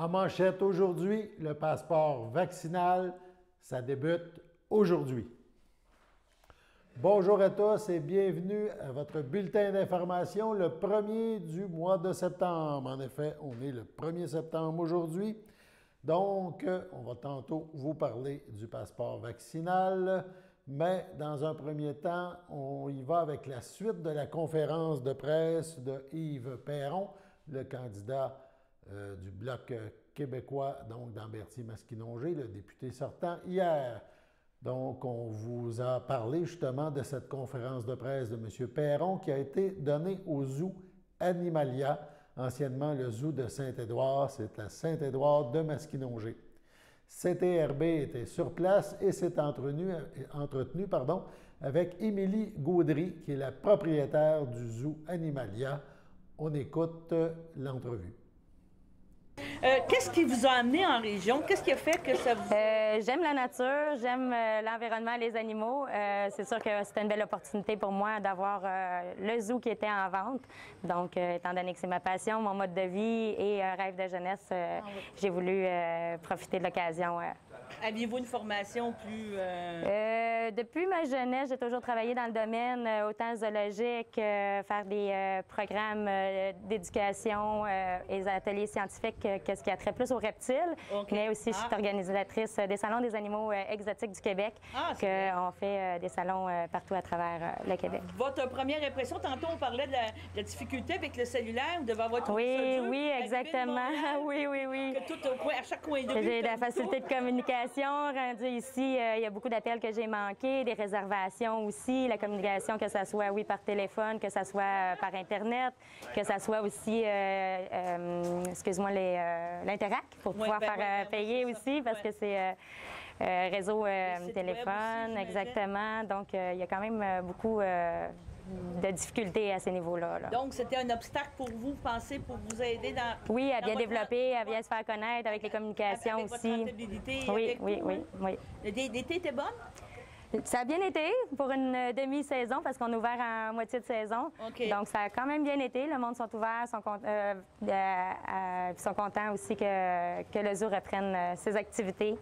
En manchette aujourd'hui, le passeport vaccinal, ça débute aujourd'hui. Bonjour à tous et bienvenue à votre bulletin d'information, le premier du mois de septembre. En effet, on est le 1er septembre aujourd'hui. Donc, on va tantôt vous parler du passeport vaccinal, mais dans un premier temps, on y va avec la suite de la conférence de presse de Yves Perron, le candidat du Bloc québécois, donc d'Amberthy-Masquinongé, le député sortant hier. Donc, on vous a parlé justement de cette conférence de presse de M. Perron qui a été donnée au Zoo Animalia, anciennement le Zoo de Saint-Édouard, c'est la Saint-Édouard de Masquinongé. CTRB était sur place et s'est entretenu avec Émilie Gaudry, qui est la propriétaire du Zoo Animalia. On écoute l'entrevue. Qu'est-ce qui vous a amené en région? Qu'est-ce qui a fait que ça vous... J'aime la nature, j'aime l'environnement, les animaux. C'est sûr que c'était une belle opportunité pour moi d'avoir le zoo qui était en vente. Donc, étant donné que c'est ma passion, mon mode de vie et un rêve de jeunesse, j'ai voulu profiter de l'occasion. Aviez-vous une formation plus... Depuis ma jeunesse, j'ai toujours travaillé dans le domaine, autant zoologique, faire des programmes d'éducation et des ateliers scientifiques, ce qui a trait plus aux reptiles, mais aussi je suis organisatrice des salons des animaux exotiques du Québec, qu'on fait des salons partout à travers le Québec. Votre première impression, tantôt on parlait de la difficulté avec le cellulaire, vous devez avoir votre Oui, exactement. Oui. Que tout au coin, à chaque coin de rue. J'ai de la facilité de communication. Rendu ici, il y a beaucoup d'appels que j'ai manqués, des réservations aussi, la communication, que ce soit, par téléphone, que ce soit par Internet, que ce soit aussi, excuse-moi, l'Interac pour pouvoir faire payer aussi, parce que c'est réseau téléphone, aussi, exactement. Donc, il y a quand même beaucoup de difficultés à ces niveaux-là. Donc, c'était un obstacle pour vous, pensez, pour vous aider dans... Oui, à bien développer, à bien se faire connaître avec les communications avec aussi. Votre rentabilité, Oui. L'été était bonne? Ça a bien été pour une demi-saison parce qu'on est ouvert en moitié de saison. Donc, ça a quand même bien été. Le monde sont ouverts, sont contents aussi que le zoo reprenne ses activités.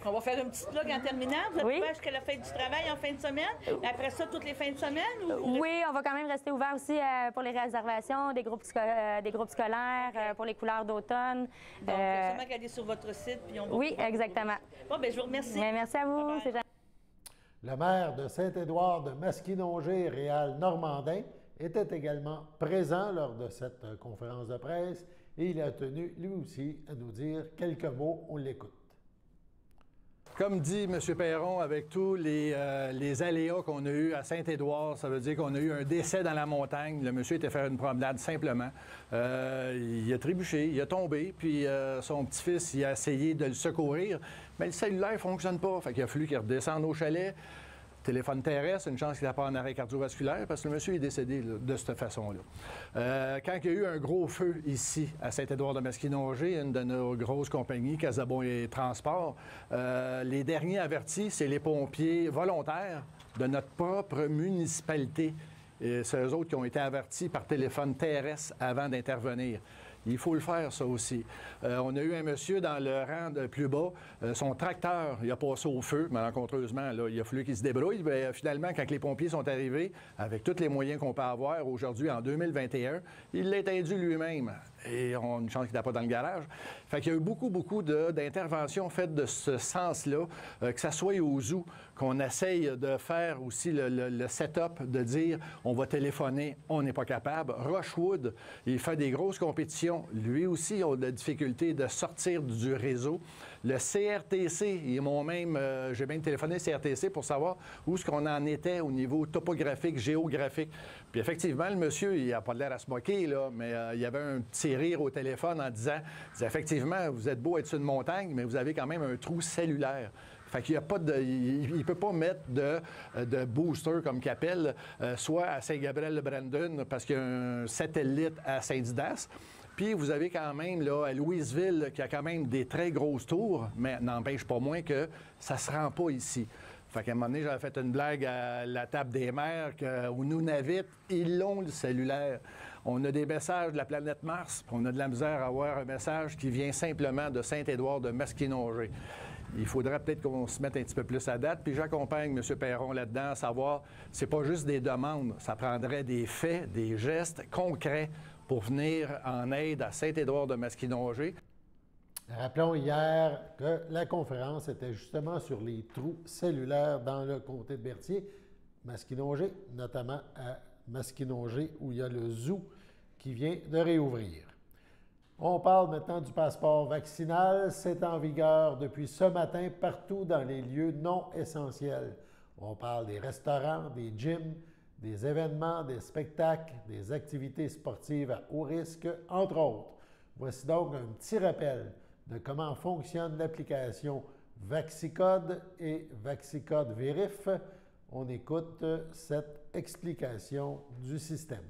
On va faire une petite plug en terminant. Vous êtes ouvert jusqu'à la fin du travail en fin de semaine? Après ça, toutes les fins de semaine? Oui, on va quand même rester ouvert aussi pour les réservations, des groupes scolaires, pour les couleurs d'automne. Donc, seulement qu'à aller sur votre site. Puis on va exactement. Bon, bien, je vous remercie. Bien, merci à vous. Le maire de Saint-Édouard de Masquinongé, Réal Normandin, était également présent lors de cette conférence de presse et il a tenu lui aussi à nous dire quelques mots. On l'écoute. Comme dit M. Perron, avec tous les aléas qu'on a eus à Saint-Édouard, ça veut dire qu'on a eu un décès dans la montagne. Le monsieur était faire une promenade simplement. Il a trébuché, il a tombé, puis son petit-fils il a essayé de le secourir, mais le cellulaire ne fonctionne pas. Fait qu'il a fallu qu'il redescende au chalet. Téléphone terrestre, une chance qu'il n'a pas en arrêt cardiovasculaire parce que le monsieur est décédé de cette façon-là. Quand il y a eu un gros feu ici, à Saint-Édouard de Masquinongé, une de nos grosses compagnies, Casabon et Transport, les derniers avertis, c'est les pompiers volontaires de notre propre municipalité. Et c'est eux autres qui ont été avertis par téléphone terrestre avant d'intervenir. Il faut le faire, ça aussi. On a eu un monsieur dans le rang de plus bas. Son tracteur, il a passé au feu, malencontreusement. Là, il a fallu qu'il se débrouille. Mais finalement, quand les pompiers sont arrivés, avec tous les moyens qu'on peut avoir aujourd'hui, en 2021, il l'a éteint lui-même. Et on a une chance qu'il n'est pas dans le garage. Fait qu'il y a eu beaucoup d'interventions faites de ce sens-là, que ça soit au zoo, qu'on essaye de faire aussi le setup, de dire on va téléphoner, on n'est pas capable. Rochewood, il fait des grosses compétitions. Lui aussi a de la difficulté de sortir du réseau. Le CRTC, ils m'ont même, j'ai même téléphoné CRTC pour savoir où est-ce qu'on en était au niveau topographique, géographique. Puis effectivement, le monsieur, il n'a pas l'air à se moquer, là, mais il y avait un petit rire au téléphone en disant, effectivement, vous êtes beau être sur une montagne, mais vous avez quand même un trou cellulaire. Fait qu'il y a pas de, il ne peut pas mettre de booster, comme qu'il appelle, soit à Saint-Gabriel-de-Brandon, parce qu'il y a un satellite à Saint-Didas. Puis vous avez quand même, là, à Louisville, qui a quand même des très grosses tours, mais n'empêche pas moins que ça ne se rend pas ici. Fait qu'à un moment donné, j'avais fait une blague à la table des mères où nous navites, ils ont le cellulaire. On a des messages de la planète Mars, puis on a de la misère à avoir un message qui vient simplement de Saint-Édouard de Masquinongé. Il faudrait peut-être qu'on se mette un petit peu plus à date. Puis j'accompagne M. Perron là-dedans, à savoir, c'est pas juste des demandes, ça prendrait des faits, des gestes concrets pour venir en aide à Saint-Édouard de Masquinongé. Rappelons hier que la conférence était justement sur les trous cellulaires dans le comté de Berthier, Masquinongé, notamment à Masquinongé, où il y a le zoo qui vient de réouvrir. On parle maintenant du passeport vaccinal. C'est en vigueur depuis ce matin partout dans les lieux non essentiels. On parle des restaurants, des gyms, des événements, des spectacles, des activités sportives à haut risque, entre autres. Voici donc un petit rappel de comment fonctionne l'application VaxiCode et VaxiCode Vérif. On écoute cette explication du système.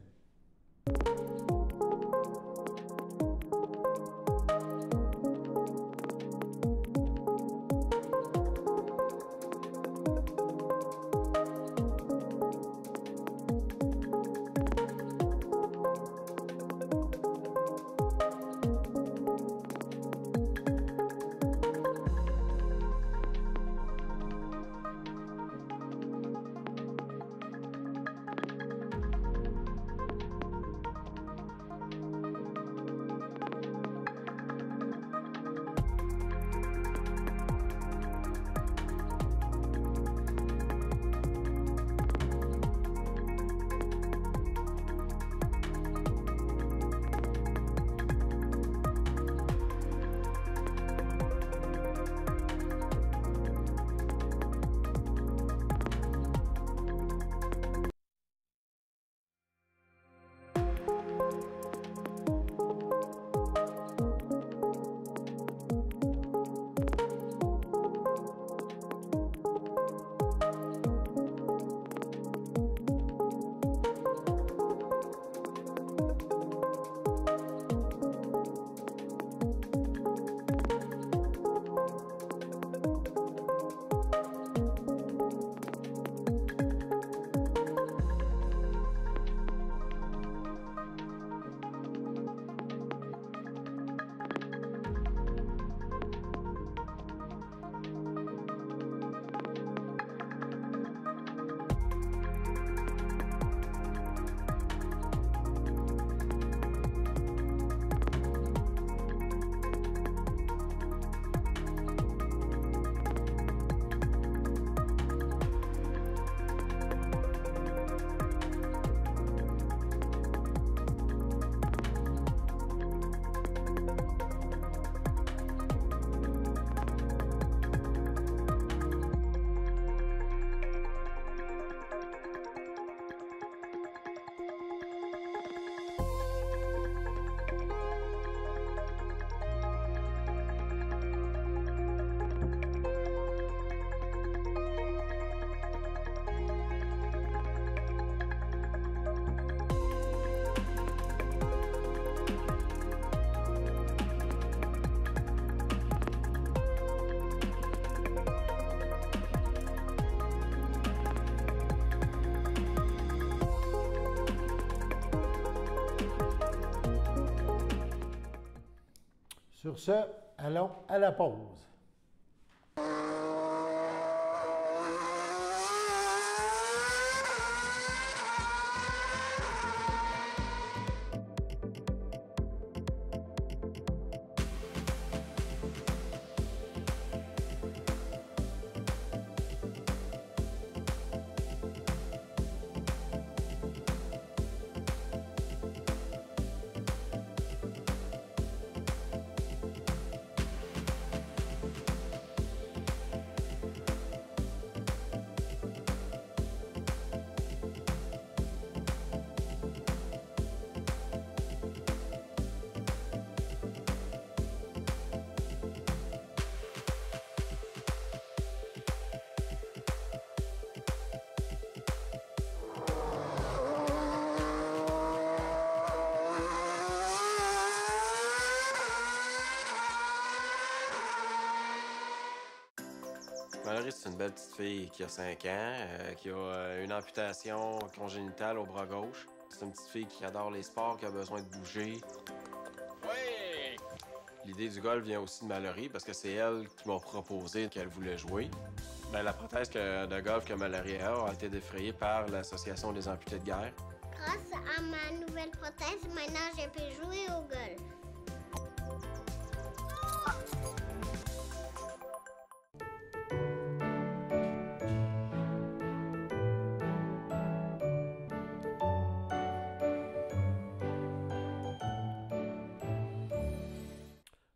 Sur ce, allons à la pause. petite fille qui a 5 ans, qui a une amputation congénitale au bras gauche. C'est une petite fille qui adore les sports, qui a besoin de bouger. Oui! L'idée du golf vient aussi de Mallory, parce que c'est elle qui m'a proposé qu'elle voulait jouer. Bien, la prothèse de golf que Mallory a été défrayée par l'Association des amputés de guerre. Grâce à ma nouvelle prothèse, maintenant je peux jouer au golf.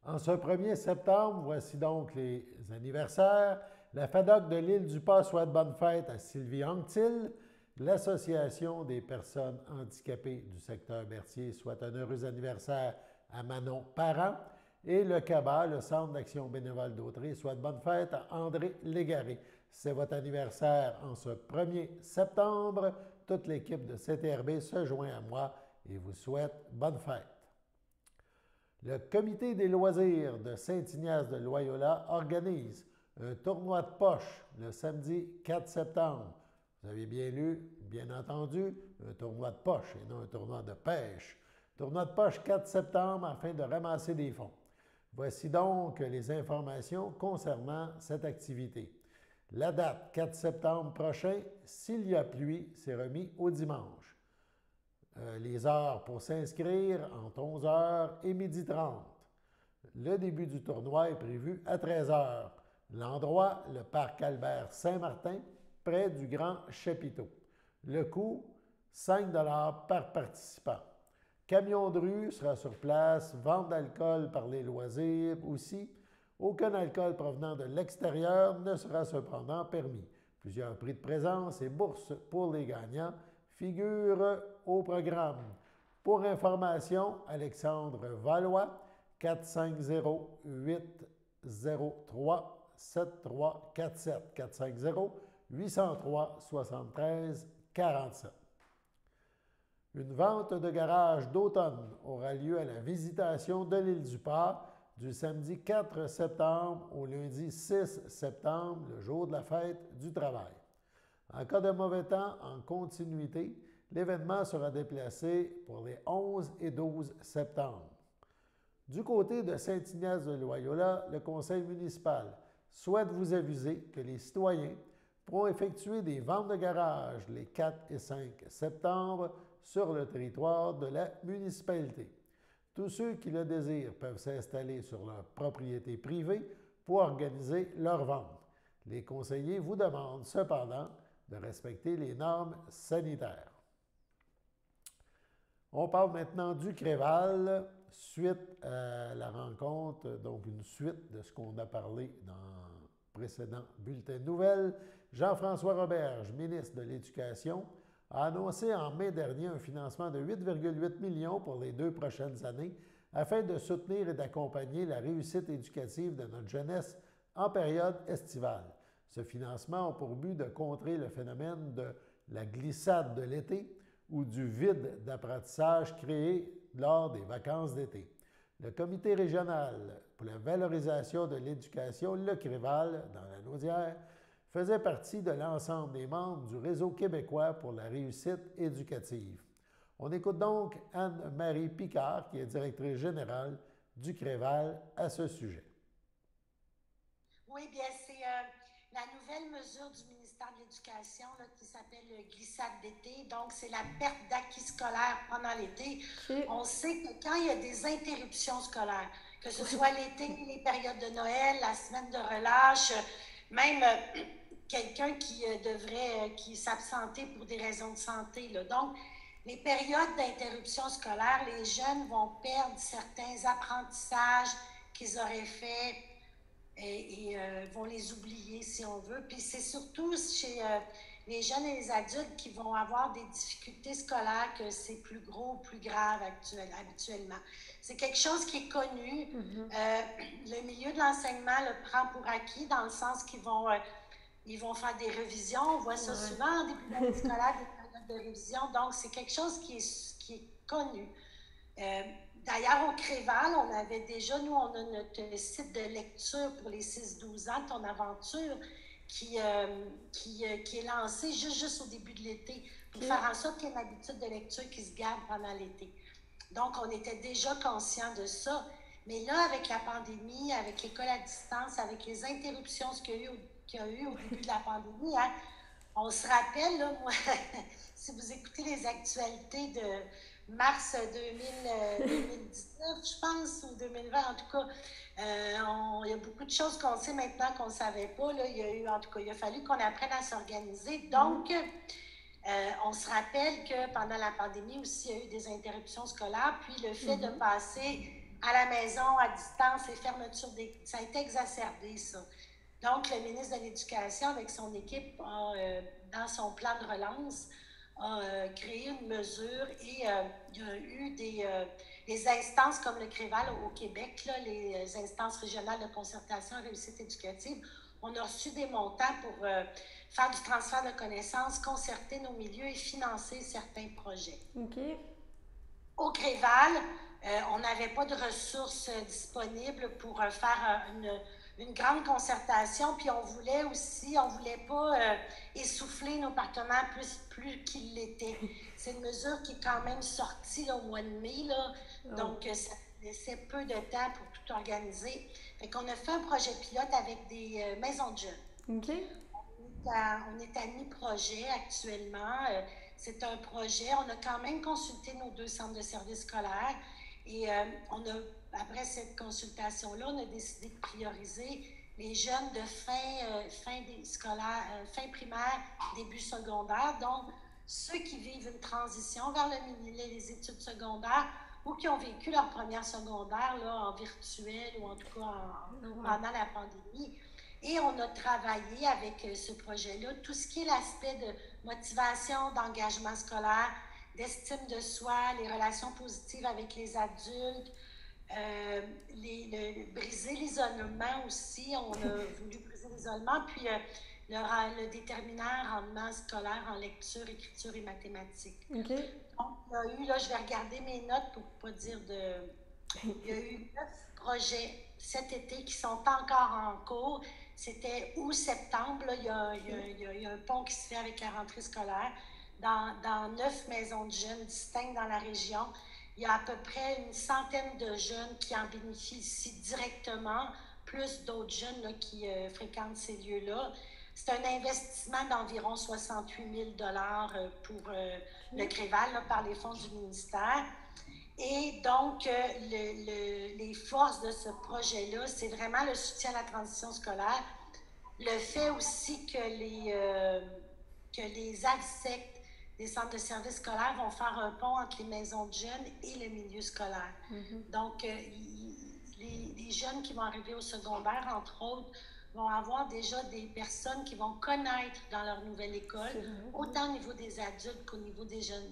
En ce 1er septembre, voici donc les anniversaires. La FADOC de l'Île-du-Pas souhaite bonne fête à Sylvie Anctil. L'Association des personnes handicapées du secteur Berthier souhaite un heureux anniversaire à Manon Parent. Et le CABA, le Centre d'action bénévole d'Autrey, souhaite bonne fête à André Légaré. C'est votre anniversaire en ce 1er septembre. Toute l'équipe de CTRB se joint à moi et vous souhaite bonne fête. Le Comité des loisirs de Saint-Ignace de Loyola organise un tournoi de poche le samedi 4 septembre. Vous avez bien lu, bien entendu, un tournoi de poche et non un tournoi de pêche. Tournoi de poche 4 septembre afin de ramasser des fonds. Voici donc les informations concernant cette activité. La date 4 septembre prochain, s'il y a pluie, c'est remis au dimanche. Les heures pour s'inscrire entre 11h et 12h30. Le début du tournoi est prévu à 13h. L'endroit, le parc Albert Saint-Martin, près du Grand Chapiteau. Le coût, 5 $ par participant. Camion de rue sera sur place, vente d'alcool par les loisirs aussi. Aucun alcool provenant de l'extérieur ne sera cependant permis. Plusieurs prix de présence et bourses pour les gagnants figurent au programme. Pour information, Alexandre Valois, 450-803-7347, 450-803-7347. Une vente de garage d'automne aura lieu à la Visitation de l'Île-du-Pas du samedi 4 septembre au lundi 6 septembre, le jour de la fête du travail. En cas de mauvais temps, en continuité, l'événement sera déplacé pour les 11 et 12 septembre. Du côté de Saint-Ignace de Loyola, le conseil municipal souhaite vous aviser que les citoyens pourront effectuer des ventes de garage les 4 et 5 septembre sur le territoire de la municipalité. Tous ceux qui le désirent peuvent s'installer sur leur propriété privée pour organiser leur vente. Les conseillers vous demandent cependant de respecter les normes sanitaires. On parle maintenant du Créval, suite à la rencontre, donc une suite de ce qu'on a parlé dans le précédent bulletin de nouvelles. Jean-François Roberge, ministre de l'Éducation, a annoncé en mai dernier un financement de 8,8 millions pour les 2 prochaines années afin de soutenir et d'accompagner la réussite éducative de notre jeunesse en période estivale. Ce financement a pour but de contrer le phénomène de la glissade de l'été ou du vide d'apprentissage créé lors des vacances d'été. Le Comité régional pour la valorisation de l'éducation, le Créval, dans la Naudière, faisait partie de l'ensemble des membres du Réseau québécois pour la réussite éducative. On écoute donc Anne-Marie Picard, qui est directrice générale du Créval, à ce sujet. Oui, bien, c'est la nouvelle mesure du ministère de l'Éducation qui s'appelle le glissade d'été. Donc, c'est la perte d'acquis scolaire pendant l'été. On sait que quand il y a des interruptions scolaires, que ce soit l'été, les périodes de Noël, la semaine de relâche, même quelqu'un qui s'absentait pour des raisons de santé. Là. Donc, les périodes d'interruption scolaire, les jeunes vont perdre certains apprentissages qu'ils auraient faits et vont les oublier, si on veut. Puis c'est surtout chez les jeunes et les adultes qui vont avoir des difficultés scolaires que c'est plus gros, plus grave habituellement. C'est quelque chose qui est connu. Le milieu de l'enseignement le prend pour acquis dans le sens qu'ils vont faire des révisions. On voit ça souvent en début d'année scolaire, des périodes de révision. Donc, c'est quelque chose qui est connu. D'ailleurs, au Créval, on avait déjà, nous, on a notre site de lecture pour les 6-12 ans, Ton Aventure, qui est lancé juste au début de l'été pour faire en sorte qu'il y ait une habitude de lecture qui se garde pendant l'été. Donc, on était déjà conscients de ça. Mais là, avec la pandémie, avec l'école à distance, avec les interruptions qu'il y a eu au début de la pandémie, hein, on se rappelle, là, moi, si vous écoutez les actualités de mars 2019, je pense, ou 2020, en tout cas, il y a beaucoup de choses qu'on sait maintenant qu'on ne savait pas. Là. En tout cas, il a fallu qu'on apprenne à s'organiser. Donc, on se rappelle que pendant la pandémie aussi, il y a eu des interruptions scolaires, puis le fait de passer à la maison, à distance, les fermetures, ça a été exacerbé, ça. Donc, le ministre de l'Éducation, avec son équipe, dans son plan de relance, a créé une mesure et il y a eu des instances comme le CREVAL au Québec, là, les instances régionales de concertation et réussite éducative. On a reçu des montants pour faire du transfert de connaissances, concerter nos milieux et financer certains projets. OK. Au CREVAL, on n'avait pas de ressources disponibles pour faire une grande concertation, puis on voulait pas essouffler nos partenaires plus qu'ils l'étaient. C'est une mesure qui est quand même sortie là, au mois de mai, là, donc ça laissait peu de temps pour tout organiser. Fait qu'on a fait un projet pilote avec des maisons de jeunes. OK. On est à mi-projet actuellement. C'est un projet. On a quand même consulté nos 2 centres de services scolaires et après cette consultation-là, on a décidé de prioriser les jeunes de fin primaire, début secondaire, donc ceux qui vivent une transition vers les études secondaires ou qui ont vécu leur première secondaire là, en virtuel ou en tout cas pendant la pandémie. Et on a travaillé avec ce projet-là, tout ce qui est l'aspect de motivation, d'engagement scolaire, d'estime de soi, les relations positives avec les adultes, briser l'isolement aussi. On a voulu briser l'isolement, puis le déterminant rendement scolaire en lecture, écriture et mathématiques. Okay. Donc, il y a eu, là, je vais regarder mes notes pour ne pas dire de... Il y a eu 9 projets cet été qui sont encore en cours. C'était août-septembre, il y a un pont qui se fait avec la rentrée scolaire. Dans 9 maisons de jeunes distinctes dans la région, il y a à peu près une centaine de jeunes qui en bénéficient directement, plus d'autres jeunes là, qui fréquentent ces lieux-là. C'est un investissement d'environ 68 000 $ pour le CREVAL là, par les fonds du ministère. Et donc, les forces de ce projet-là, c'est vraiment le soutien à la transition scolaire, le fait aussi que les AVSEC, les centres de services scolaires, vont faire un pont entre les maisons de jeunes et le milieu scolaire. Donc, les jeunes qui vont arriver au secondaire, entre autres, vont avoir déjà des personnes qui vont connaître dans leur nouvelle école, autant au niveau des adultes qu'au niveau des jeunes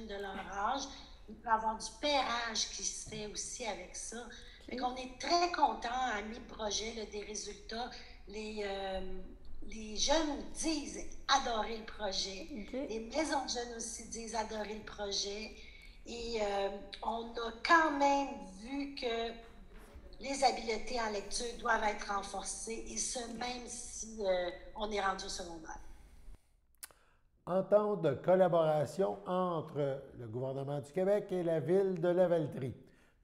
de leur âge. Il peut y avoir du pairage qui se fait aussi avec ça. Donc, on est très contents à mi-projet là, des résultats. Les jeunes disent adorer le projet. Les maisons de jeunes aussi disent adorer le projet. Et on a quand même vu que les habiletés en lecture doivent être renforcées, et ce, même si on est rendu au secondaire. Entente de collaboration entre le gouvernement du Québec et la ville de Lavaltrie.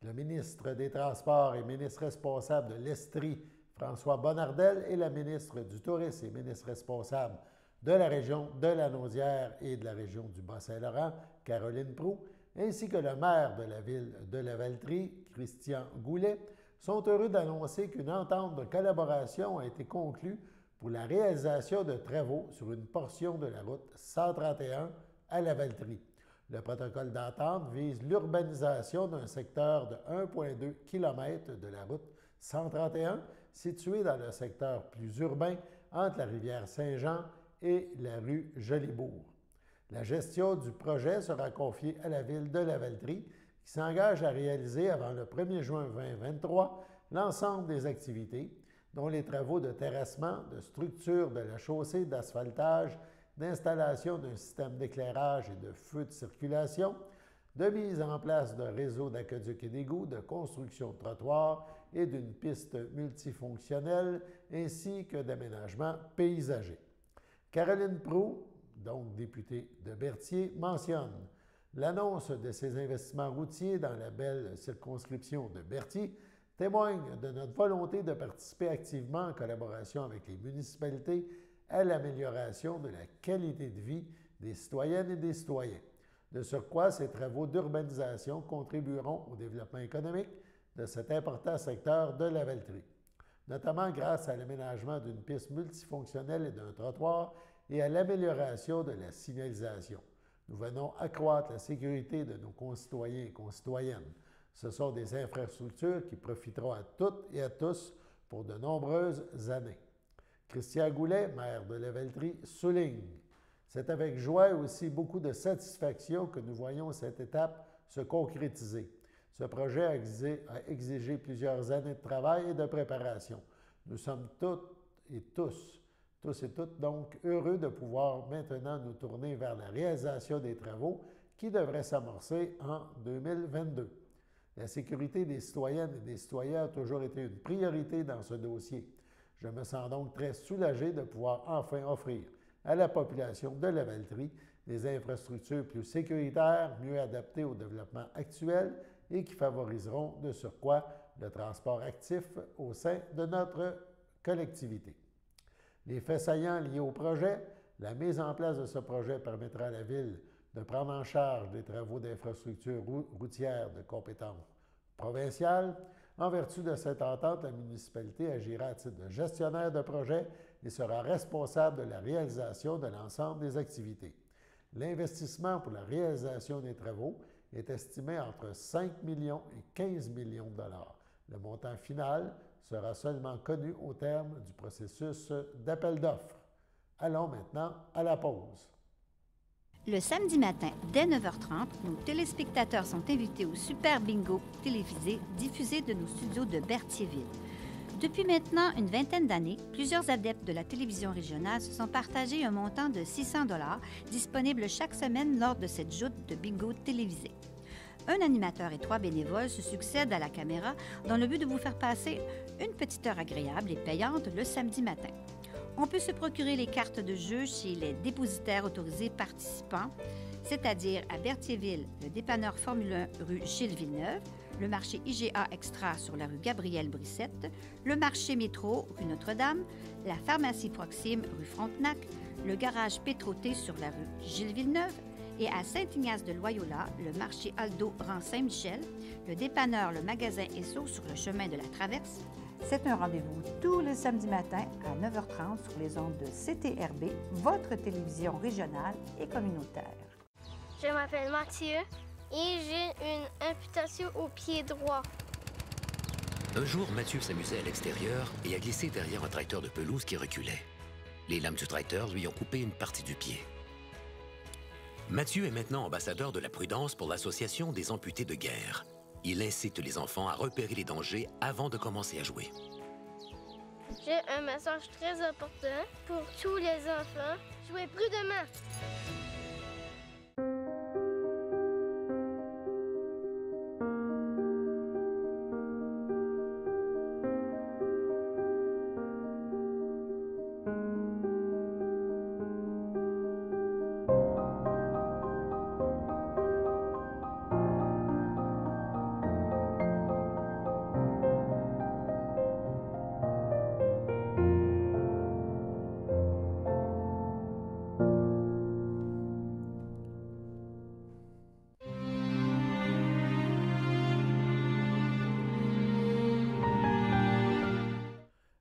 Le ministre des Transports et ministre responsable de l'Estrie, François Bonnardel, et la ministre du Tourisme et ministre responsable de la région de la Naudière et de la région du Bas-Saint-Laurent, Caroline Proulx, ainsi que le maire de la ville de Lavaltrie, Christian Goulet, sont heureux d'annoncer qu'une entente de collaboration a été conclue pour la réalisation de travaux sur une portion de la route 131 à Lavaltrie. Le protocole d'entente vise l'urbanisation d'un secteur de 1,2 km de la route 131, situé dans le secteur plus urbain entre la rivière Saint-Jean et la rue Jolibourg. La gestion du projet sera confiée à la ville de Lavaltrie, qui s'engage à réaliser avant le 1er juin 2023 l'ensemble des activités, dont les travaux de terrassement, de structure de la chaussée, d'asphaltage, d'installation d'un système d'éclairage et de feux de circulation, de mise en place d'un réseau d'aqueducs et d'égouts, de construction de trottoirs et d'une piste multifonctionnelle ainsi que d'aménagements paysagers. Caroline Proulx, donc députée de Berthier, mentionne l'annonce de ces investissements routiers dans la belle circonscription de Berthier témoigne de notre volonté de participer activement en collaboration avec les municipalités à l'amélioration de la qualité de vie des citoyennes et des citoyens. De surcroît, ces travaux d'urbanisation contribueront au développement économique de cet important secteur de la Valtrie, notamment grâce à l'aménagement d'une piste multifonctionnelle et d'un trottoir et à l'amélioration de la signalisation. Nous venons accroître la sécurité de nos concitoyens et concitoyennes. Ce sont des infrastructures qui profiteront à toutes et à tous pour de nombreuses années. Christian Goulet, maire de la Valtrie, souligne « C'est avec joie et aussi beaucoup de satisfaction que nous voyons cette étape se concrétiser. Ce projet a exigé plusieurs années de travail et de préparation. Nous sommes toutes et toutes donc heureux de pouvoir maintenant nous tourner vers la réalisation des travaux qui devraient s'amorcer en 2022. La sécurité des citoyennes et des citoyens a toujours été une priorité dans ce dossier. Je me sens donc très soulagé de pouvoir enfin offrir à la population de la Valtrie des infrastructures plus sécuritaires, mieux adaptées au développement actuel et qui favoriseront de surcroît le transport actif au sein de notre collectivité. Les faits saillants liés au projet, la mise en place de ce projet permettra à la Ville de prendre en charge des travaux d'infrastructures routières de compétence provinciale. En vertu de cette entente, la municipalité agira à titre de gestionnaire de projet et sera responsable de la réalisation de l'ensemble des activités. L'investissement pour la réalisation des travaux est estimé entre 5 millions et 15 millions de dollars. Le montant final sera seulement connu au terme du processus d'appel d'offres. Allons maintenant à la pause. Le samedi matin, dès 9h30, nos téléspectateurs sont invités au Super Bingo télévisé diffusé de nos studios de Berthierville. Depuis maintenant une vingtaine d'années, plusieurs adeptes de la télévision régionale se sont partagés un montant de 600 $ disponible chaque semaine lors de cette joute de bingo télévisé. Un animateur et 3 bénévoles se succèdent à la caméra dans le but de vous faire passer une petite heure agréable et payante le samedi matin. On peut se procurer les cartes de jeu chez les dépositaires autorisés participants, c'est-à-dire à Berthierville, le dépanneur Formule 1 rue Gilles Villeneuve, le marché IGA Extra sur la rue Gabrielle Brissette, le marché Métro rue Notre-Dame, la pharmacie Proxime rue Frontenac, le garage Pétroté sur la rue Gilles Villeneuve et à Saint-Ignace de Loyola, le marché Aldo rang Saint-Michel, le dépanneur Le Magasin Esso sur le chemin de la Traverse. C'est un rendez-vous tous les samedis matins à 9h30 sur les ondes de CTRB, votre télévision régionale et communautaire. Je m'appelle Mathieu et j'ai une amputation au pied droit. Un jour, Mathieu s'amusait à l'extérieur et a glissé derrière un tracteur de pelouse qui reculait. Les lames du tracteur lui ont coupé une partie du pied. Mathieu est maintenant ambassadeur de la prudence pour l'Association des amputés de guerre. Il incite les enfants à repérer les dangers avant de commencer à jouer. J'ai un message très important pour tous les enfants. Jouez prudemment!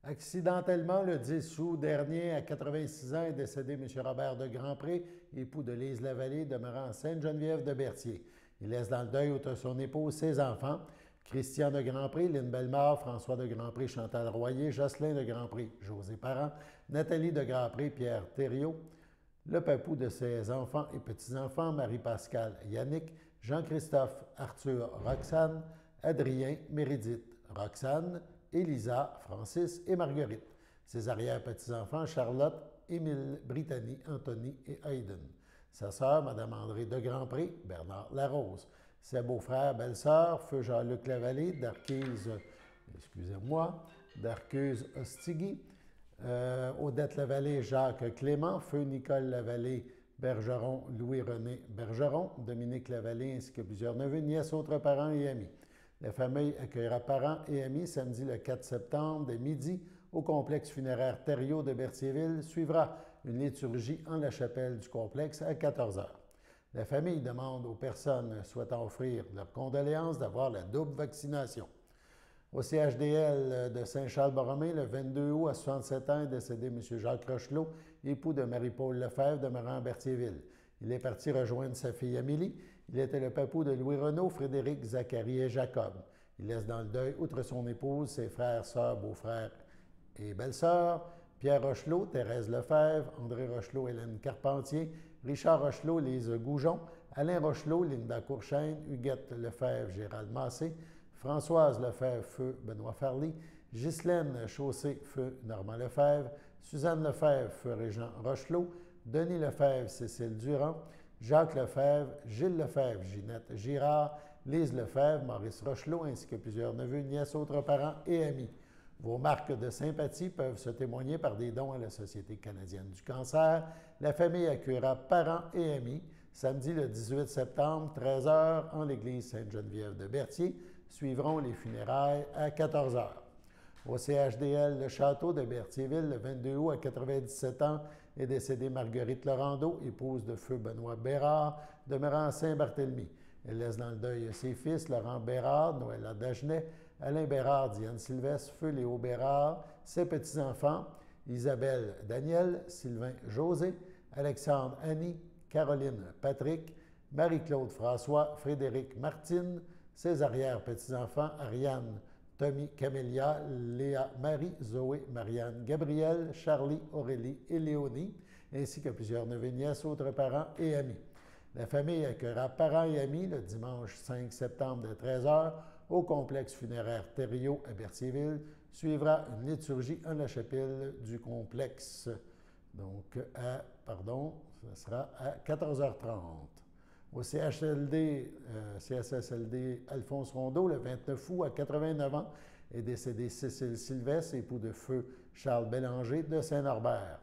Accidentellement, le 10 août dernier, à 86 ans, est décédé M. Robert de Grandpré, époux de Lise Lavallée, demeurant à Sainte-Geneviève de Berthier. Il laisse dans le deuil autour de son épouse ses enfants, Christian de Grandpré, Lynne Bellemare, François de Grandpré, Chantal Royer, Jocelyn de Grandpré, José Parent, Nathalie de Grandpré, Pierre Thériault, le papou de ses enfants et petits-enfants, Marie-Pascale, Yannick, Jean-Christophe, Arthur, Roxane, Adrien, Mérédith, Roxane, Élisa, Francis et Marguerite. Ses arrière-petits-enfants, Charlotte, Émile, Brittany, Anthony et Hayden. Sa sœur, Mme André de Grandpré, Bernard Larose. Ses beaux-frères, belles-sœurs, feu Jean-Luc Lavallée, Darquise excusez-moi, d'Arcuse-Ostigui. Odette-Lavallée, Jacques Clément, Feu Nicole Lavallée, Bergeron, Louis-René Bergeron, Dominique Lavallée ainsi que plusieurs neveux, nièces, autres parents et amis. La famille accueillera parents et amis samedi le 4 septembre dès midi au complexe funéraire Thériault de Berthierville. Suivra une liturgie en la chapelle du complexe à 14 h. La famille demande aux personnes souhaitant offrir leurs condoléances d'avoir la double vaccination. Au CHDL de Saint-Charles-Borromée, le 22 août, à 67 ans, est décédé M. Jacques Rochelot, époux de Marie-Paul Lefebvre, demeurant à Berthierville. Il est parti rejoindre sa fille Amélie. Il était le papou de Louis Renaud, Frédéric, Zacharie et Jacob. Il laisse dans le deuil, outre son épouse, ses frères, sœurs, beaux-frères et belles-sœurs, Pierre Rochelot, Thérèse Lefebvre, André Rochelot, Hélène Carpentier, Richard Rochelot, Lise Goujon, Alain Rochelot, Linda Courchaine, Huguette Lefebvre, Gérald Massé, Françoise Lefebvre, feu Benoît Farly, Ghislaine Chaussé, feu Normand Lefebvre, Suzanne Lefebvre, feu Régent Rochelot, Denis Lefebvre, Cécile Durand, Jacques Lefebvre, Gilles Lefebvre, Ginette Girard, Lise Lefebvre, Maurice Rochelot, ainsi que plusieurs neveux, nièces, autres parents et amis. Vos marques de sympathie peuvent se témoigner par des dons à la Société canadienne du cancer. La famille accueillera parents et amis samedi le 18 septembre, 13 h, en l'église Sainte-Geneviève de Berthier. Suivront les funérailles à 14 h. Au CHDL, le château de Berthierville, le 22 août, à 97 ans, est décédée Marguerite Laurando, épouse de feu Benoît Bérard, demeurant à Saint-Barthélemy. Elle laisse dans le deuil ses fils, Laurent Bérard, Noëlla Dagenet, Alain Bérard, Diane Sylvestre, feu Léo Bérard, ses petits-enfants, Isabelle Daniel, Sylvain José, Alexandre Annie, Caroline Patrick, Marie-Claude François, Frédéric Martine, ses arrière-petits-enfants, Ariane, Tommy Camélia, Léa Marie, Zoé, Marianne, Gabrielle, Charlie, Aurélie et Léonie, ainsi que plusieurs neveux et nièces, autres parents et amis. La famille accueillera parents et amis le dimanche 5 septembre de 13 h au complexe funéraire Thériault à Berthierville. Suivra une liturgie en la chapelle du complexe. Donc, ce sera à 14h30. Au CSSLD Alphonse Rondeau, le 29 août, à 89 ans, est décédée Cécile Sylvestre, époux de feu Charles Bélanger de Saint-Norbert.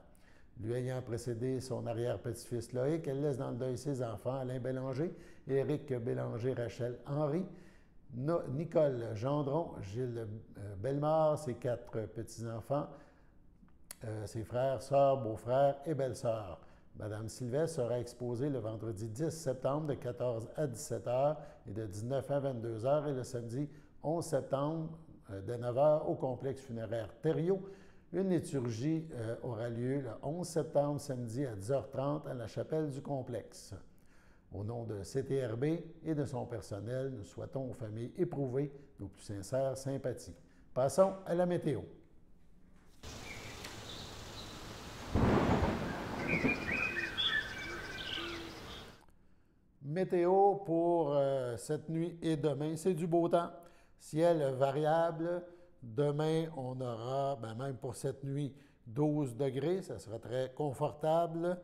Lui ayant précédé son arrière-petit-fils Loïc, elle laisse dans le deuil ses enfants, Alain Bélanger, Éric Bélanger, Rachel Henry, Nicole Gendron, Gilles Bellemare, ses 4 petits-enfants, ses frères, sœurs, beaux-frères et belles-sœurs. Madame Sylvestre sera exposée le vendredi 10 septembre de 14 à 17 h et de 19 à 22 h et le samedi 11 septembre de 9 h au complexe funéraire Thériault. Une liturgie aura lieu le 11 septembre, samedi à 10h30 à la chapelle du complexe. Au nom de CTRB et de son personnel, nous souhaitons aux familles éprouvées nos plus sincères sympathies. Passons à la météo. Météo pour cette nuit et demain, c'est du beau temps. Ciel variable. Demain, on aura, même pour cette nuit, 12 degrés. Ça sera très confortable.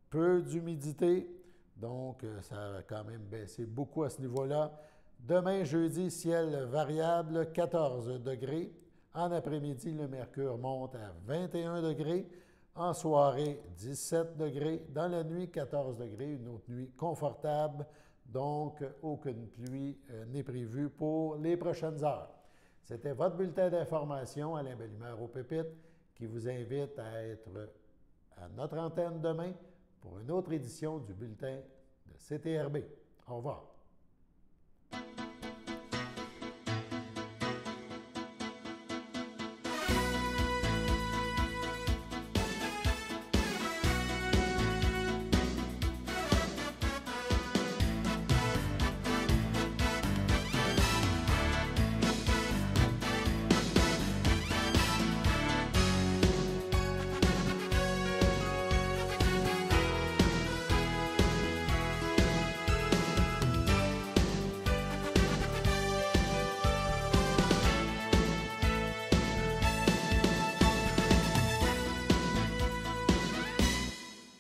Peu d'humidité. Donc, ça va quand même baisser beaucoup à ce niveau-là. Demain, jeudi, ciel variable, 14 degrés. En après-midi, le mercure monte à 21 degrés. En soirée, 17 degrés. Dans la nuit, 14 degrés. Une autre nuit confortable. Donc, aucune pluie n'est prévue pour les prochaines heures. C'était votre bulletin d'information, Alain Bellemare aux Pépites, qui vous invite à être à notre antenne demain pour une autre édition du bulletin de CTRB. Au revoir.